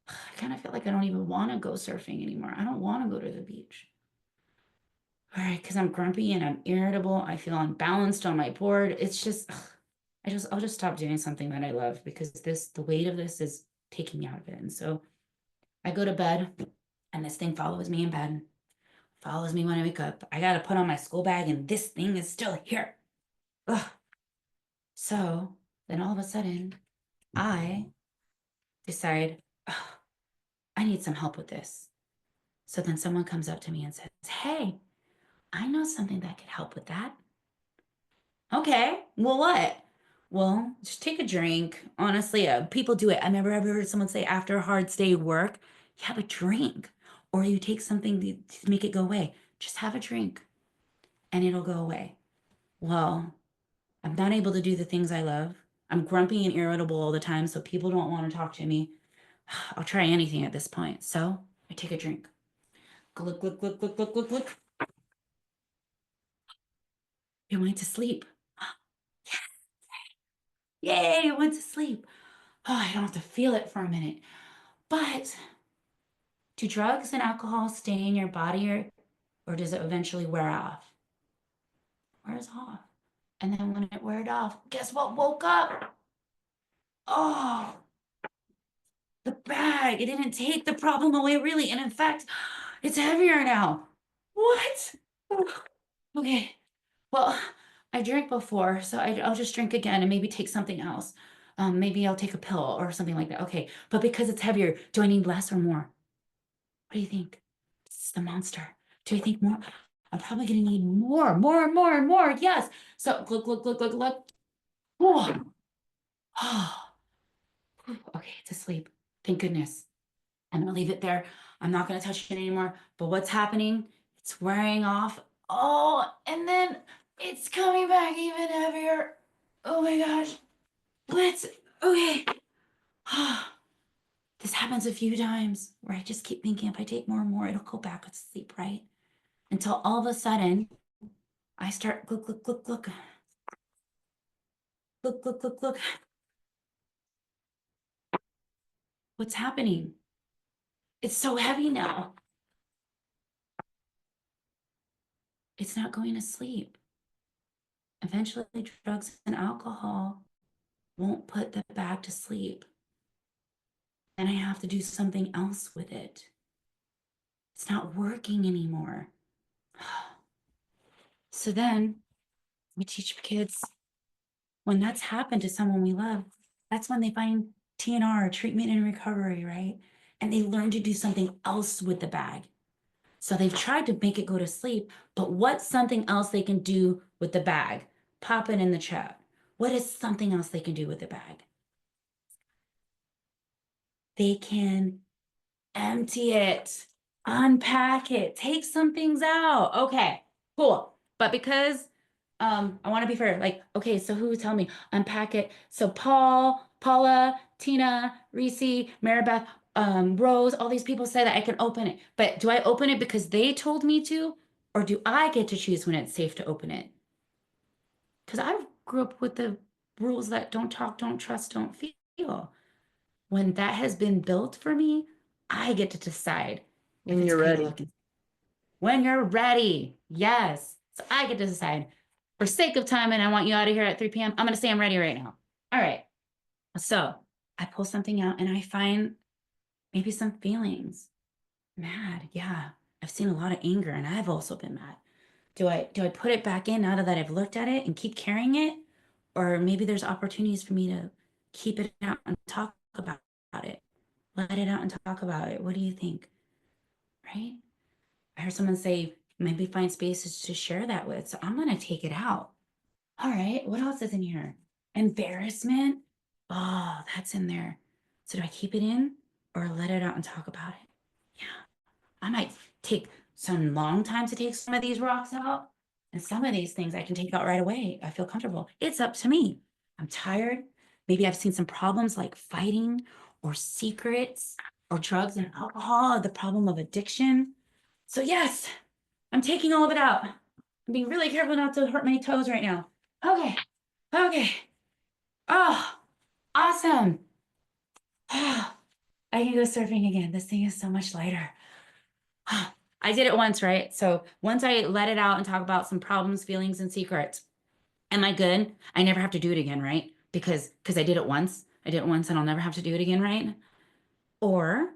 I kind of feel like I don't even want to go surfing anymore. I don't want to go to the beach. All right, because I'm grumpy and I'm irritable. I feel unbalanced on my board. It's just, ugh, I'll just stop doing something that I love because the weight of this is taking me out of it. And so I go to bed and this thing follows me in bed, follows me when I wake up. I got to put on my school bag and this thing is still here. Ugh. So then all of a sudden, I decide, "Ugh, I need some help with this." So then someone comes up to me and says, "Hey, I know something that could help with that." Okay, well, what? Well, just take a drink. Honestly, people do it. I never ever heard someone say after a hard day of work, you have a drink, or you take something to make it go away. Just have a drink and it'll go away. Well, I'm not able to do the things I love. I'm grumpy and irritable all the time, so people don't want to talk to me. I'll try anything at this point. So I take a drink. Gluck, gluck, gluck, gluck, gluck, gluck, gluck. It went to sleep. Yay, it went to sleep. Oh, I don't have to feel it for a minute. But do drugs and alcohol stay in your body or does it eventually wear off? Wears off. And then when it wears off, guess what woke up? Oh, the bag. It didn't take the problem away, really. And in fact, it's heavier now. What? Okay. Well, I drank before, so I'll just drink again and maybe take something else. Maybe I'll take a pill or something like that. Okay. But because it's heavier, do I need less or more? What do you think? This is the monster. Do you think more? I'm probably gonna need more, more, more, more. Yes. So look, look, look, look, look. Oh, oh. Okay, it's asleep. Thank goodness. I'm gonna leave it there. I'm not gonna touch it anymore. But what's happening? It's wearing off. Oh, and then it's coming back even heavier. Oh my gosh. Let's okay. This happens a few times where I just keep thinking if I take more and more, it'll go back to sleep, right? Until all of a sudden I start look, look, look, look. Look, look, look, look. What's happening? It's so heavy now. It's not going to sleep. Eventually, drugs and alcohol won't put the bag to sleep. And I have to do something else with it. It's not working anymore. So then we teach kids when that's happened to someone we love, that's when they find TNR, treatment and recovery, right? And they learn to do something else with the bag. So they've tried to make it go to sleep, but what's something else they can do with the bag? Pop it in the chat. What is something else they can do with the bag? they can empty it, unpack it, take some things out. Okay, cool. But because I want to be fair, like, okay, so who tell me unpack it? So Paul, Paula, Tina, Reese, Maribeth, Rose, all these people say that I can open it. But do I open it because they told me to, or do I get to choose when it's safe to open it? Because I grew up with the rules that don't talk, don't trust, don't feel. When that has been built for me, I get to decide if When it's you're okay to ready. look and when you're ready. Yes. So I get to decide. For sake of time, and I want you out of here at 3 p.m., I'm going to say I'm ready right now. All right. So I pull something out and I find maybe some feelings. Mad. Yeah. I've seen a lot of anger and I've also been mad. Do I put it back in now that I've looked at it and keep carrying it? Or maybe there's opportunities for me to keep it out and talk about it. Let it out and talk about it. What do you think? Right? I heard someone say maybe find spaces to share that with. So I'm gonna take it out. All right, what else is in here? Embarrassment. Oh, that's in there. So do I keep it in or let it out and talk about it? Yeah. I might take some long time to take some of these rocks out. And some of these things I can take out right away. I feel comfortable. It's up to me. I'm tired. Maybe I've seen some problems like fighting or secrets or drugs and alcohol, the problem of addiction. So, yes, I'm taking all of it out. I'm being really careful not to hurt my toes right now. Okay. Okay. Oh, awesome. Oh, I can go surfing again. This thing is so much lighter. I did it once, right? So once I let it out and talk about some problems, feelings, and secrets, am I good? I never have to do it again, right? Because I did it once. I did it once and I'll never have to do it again, right? Or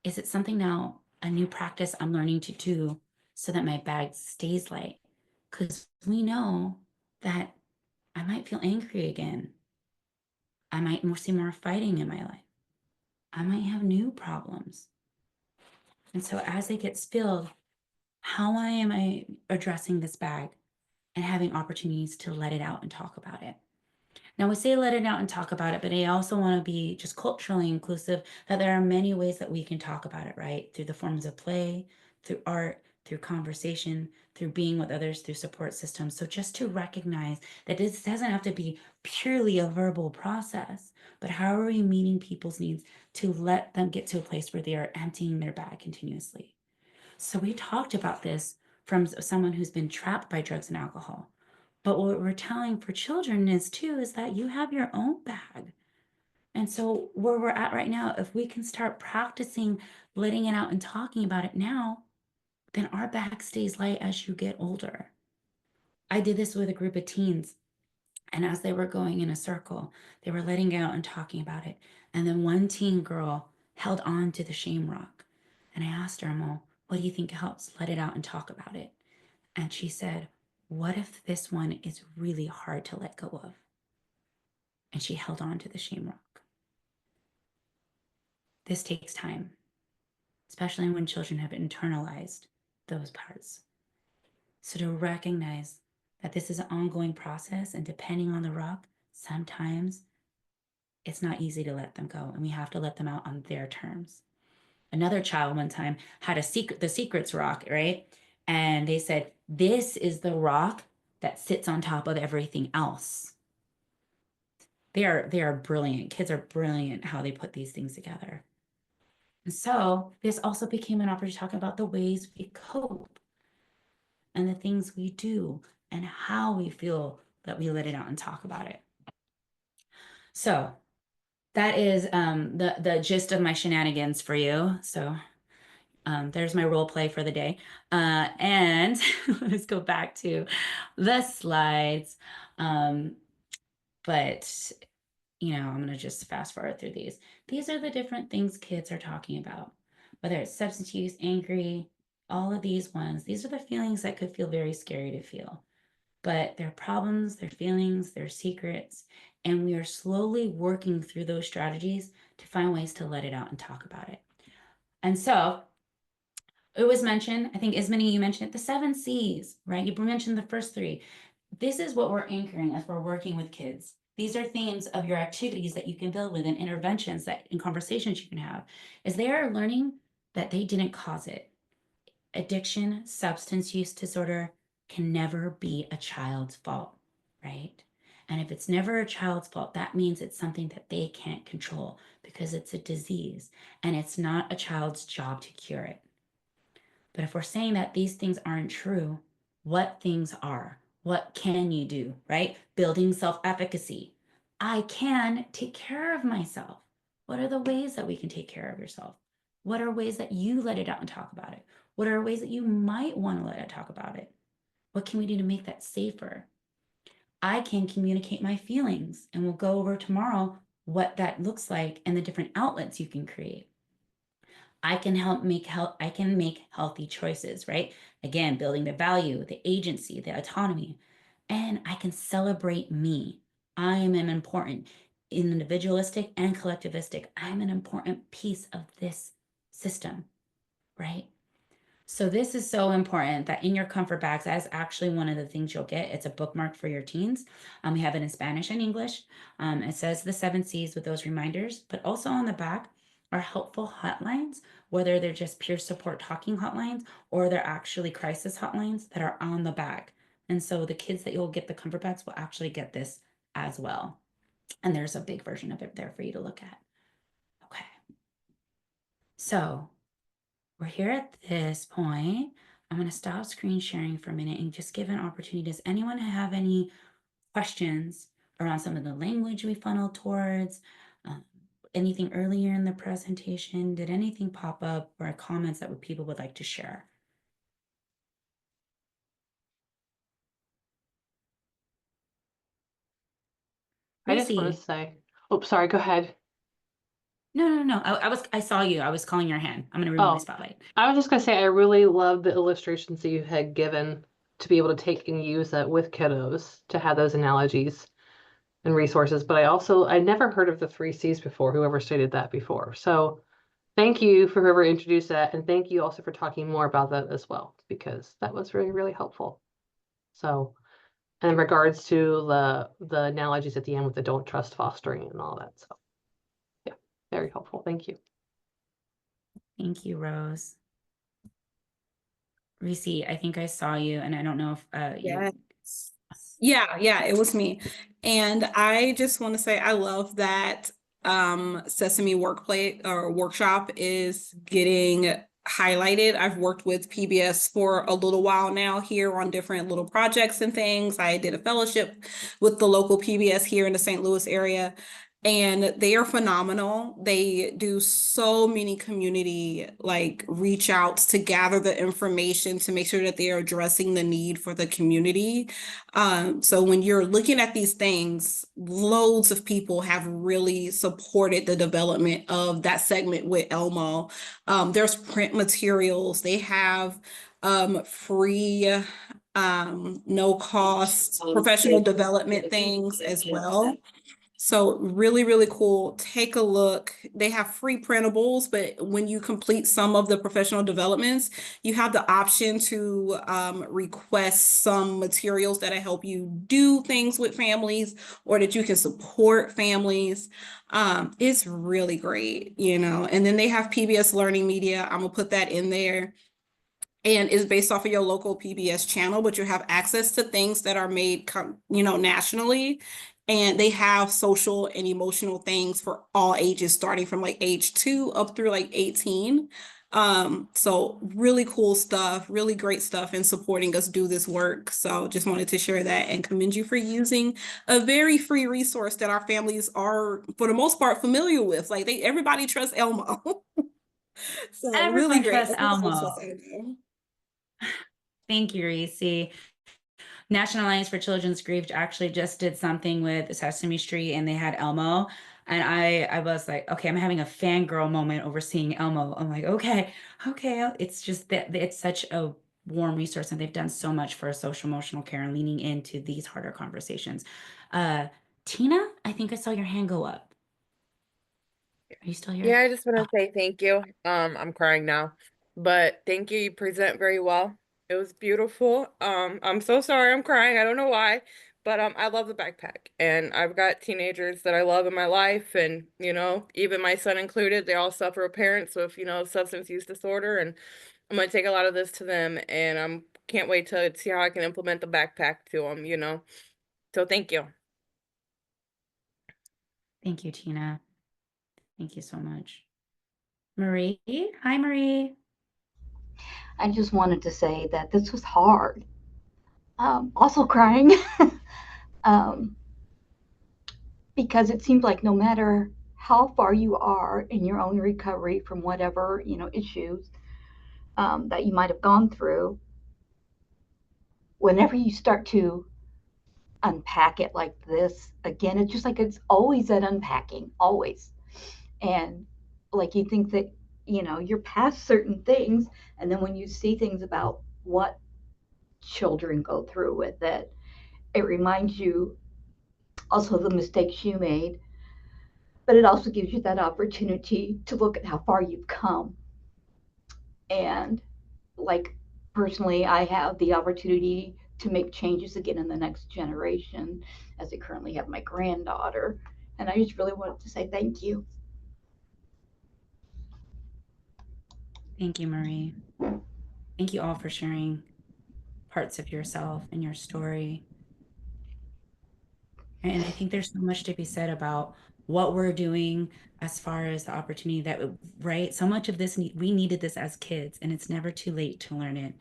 is it something now, a new practice I'm learning to do so that my bag stays light? Because we know that I might feel angry again. I might see more fighting in my life. I might have new problems. And so as it gets filled, how am I addressing this bag and having opportunities to let it out and talk about it? Now, we say let it out and talk about it, but I also want to be just culturally inclusive that there are many ways that we can talk about it, right? Through the forms of play, through art, through conversation, through being with others, through support systems. So just to recognize that this doesn't have to be purely a verbal process, but how are we meeting people's needs to let them get to a place where they are emptying their bag continuously? So we talked about this from someone who's been trapped by drugs and alcohol. But what we're telling for children is too is that you have your own bag. And so where we're at right now, if we can start practicing letting it out and talking about it now, then our bag stays light as you get older. I did this with a group of teens, and as they were going in a circle, they were letting out and talking about it. And then one teen girl held on to the shame rock. And I asked her, Mo, what do you think helps? Let it out and talk about it. And she said, what if this one is really hard to let go of? And she held on to the shame rock. This takes time, especially when children have internalized those parts. So to recognize that this is an ongoing process, and depending on the rock, sometimes it's not easy to let them go, and we have to let them out on their terms. Another child one time had the secrets rock, right? And they said, this is the rock that sits on top of everything else. They are brilliant. Kids are brilliant how they put these things together. And so this also became an opportunity to talk about the ways we cope and the things we do and how we feel that we let it out and talk about it. So that is the gist of my shenanigans for you. So there's my role play for the day. And let's go back to the slides. But I'm going to just fast forward through these. These are the different things kids are talking about, whether it's substance use, angry, all of these ones. These are the feelings that could feel very scary to feel, but they're problems, they're feelings, they're secrets, and we are slowly working through those strategies to find ways to let it out and talk about it. And so it was mentioned, I think Ismini, you mentioned it, the 7 C's, right? You mentioned the first 3. This is what we're anchoring as we're working with kids. These are themes of your activities that you can build with and interventions that and conversations you can have, is they are learning that they didn't cause it. Addiction, substance use disorder can never be a child's fault, right? And if it's never a child's fault, that means it's something that they can't control because it's a disease and it's not a child's job to cure it. But if we're saying that these things aren't true, what things are? What can you do, right? Building self efficacy. I can take care of myself. What are the ways that we can take care of yourself? What are ways that you let it out and talk about it? What are ways that you might want to let it talk about it? What can we do to make that safer? I can communicate my feelings, and we'll go over tomorrow what that looks like and the different outlets you can create. I can I can make healthy choices, right? Again, building the value, the agency, the autonomy. And I can celebrate me. I am an important individualistic and collectivistic. I'm an important piece of this system, right? So this is so important that in your comfort bags, that is actually one of the things you'll get. It's a bookmark for your teens. We have it in Spanish and English. It says the 7 C's with those reminders, but also on the back are helpful hotlines, whether they're just peer support talking hotlines or they're actually crisis hotlines that are on the back. And so the kids that you'll get the comfort bags will actually get this as well. And there's a big version of it there for you to look at. Okay. So we're here at this point. I'm going to stop screen sharing for a minute and just give an opportunity. Does anyone have any questions around some of the language we funneled towards? Anything earlier in the presentation? Did anything pop up or comments that people would like to share? I just want to Lucy? say, oh, sorry, go ahead. No. I saw you. I was calling your hand. I'm going to remove my Oh, spotlight. I was just going to say, I really love the illustrations that you had given to be able to take and use that with kiddos to have those analogies and resources. But I never heard of the 3 C's before, whoever stated that before. So thank you for whoever introduced that. And thank you also for talking more about that as well, because that was really, really helpful. So, and in regards to the analogies at the end with the don't trust fostering and all that. So yeah, very helpful. Thank you. Thank you, Rose. Reese, I think I saw you, and I don't know if you. Yes. Yeah, it was me. And I just want to say I love that Sesame Workplay or Workshop is getting highlighted. I've worked with PBS for a little while now here on different little projects and things. I did a fellowship with the local PBS here in the St. Louis area. And they are phenomenal. They do so many community like reach outs to gather the information to make sure that they are addressing the need for the community. So when you're looking at these things, loads of people have really supported the development of that segment with Elmo. There's print materials. They have free no cost professional development things as well. So really, really cool. Take a look. They have free printables, but when you complete some of the professional developments, you have the option to request some materials that help you do things with families or that you can support families. It's really great, you know. And then they have PBS Learning Media. I'm gonna put that in there and is based off of your local PBS channel, but you have access to things that are made, nationally. And they have social and emotional things for all ages, starting from like age 2 up through like 18. So really cool stuff, really great stuff in supporting us do this work. So just wanted to share that and commend you for using a very free resource that our families are, for the most part, familiar with. Like everybody trusts Elmo. So really Everyone great. trusts Elmo. Thank you, Reese. National Alliance for Children's Grief actually just did something with Sesame Street and they had Elmo. And I was like, okay, I'm having a fangirl moment over seeing Elmo. I'm like, okay. It's just that it's such a warm resource and they've done so much for social emotional care and leaning into these harder conversations. Tina, I think I saw your hand go up. Are you still here? Yeah, I just want to say thank you. I'm crying now, but thank you. You present very well. It was beautiful. I'm so sorry I'm crying. I don't know why, But I love the backpack, and I've got teenagers that I love in my life, and even my son included, they all suffer with parents with substance use disorder, and I'm gonna take a lot of this to them, and can't wait to see how I can implement the backpack to them. So thank you. Thank you, Tina. Thank you so much. Marie? Hi, Marie. I just wanted to say that this was hard. Also crying. um, because it seems like no matter how far you are in your own recovery from whatever, issues that you might have gone through, whenever you start to unpack it like this, again, it's just like it's always that unpacking, always. And like you think that, you're past certain things. And then when you see things about what children go through with it, it reminds you also the mistakes you made, but it also gives you that opportunity to look at how far you've come. And like personally, I have the opportunity to make changes again in the next generation as I currently have my granddaughter. And I just really wanted to say thank you. Thank you, Marie. Thank you all for sharing parts of yourself and your story. And I think there's so much to be said about what we're doing as far as the opportunity that, right? So much of this, we needed this as kids, and it's never too late to learn it.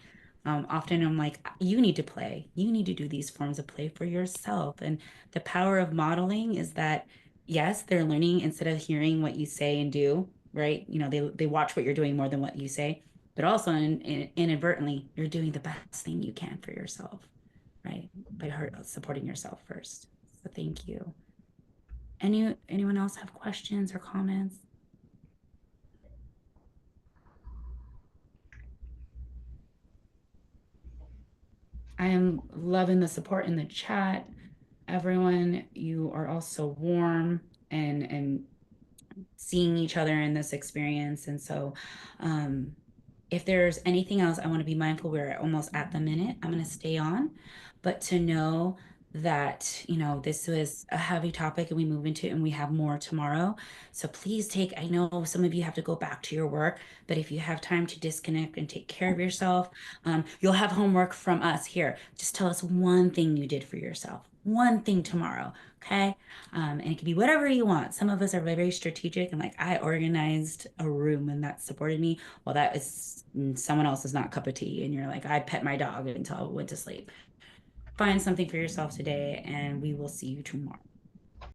Often I'm like, you need to play. You need to do these forms of play for yourself. And the power of modeling is that, yes, they're learning instead of hearing what you say and do, right? They watch what you're doing more than what you say, but also inadvertently, you're doing the best thing you can for yourself, right? By supporting yourself first. So thank you. Anyone else have questions or comments? I am loving the support in the chat. Everyone, you are also warm and seeing each other in this experience. And so if there's anything else, I want to be mindful. We're almost at the minute. I'm going to stay on, but to know that, this was a heavy topic and we move into it and we have more tomorrow. So please I know some of you have to go back to your work, but if you have time to disconnect and take care of yourself, you'll have homework from us here. Just tell us one thing you did for yourself, one thing tomorrow. Okay. And it can be whatever you want. Some of us are very strategic and like I organized a room and that supported me. Well, that is someone else's not cup of tea. And you're like, I pet my dog until I went to sleep. Find something for yourself today and we will see you tomorrow.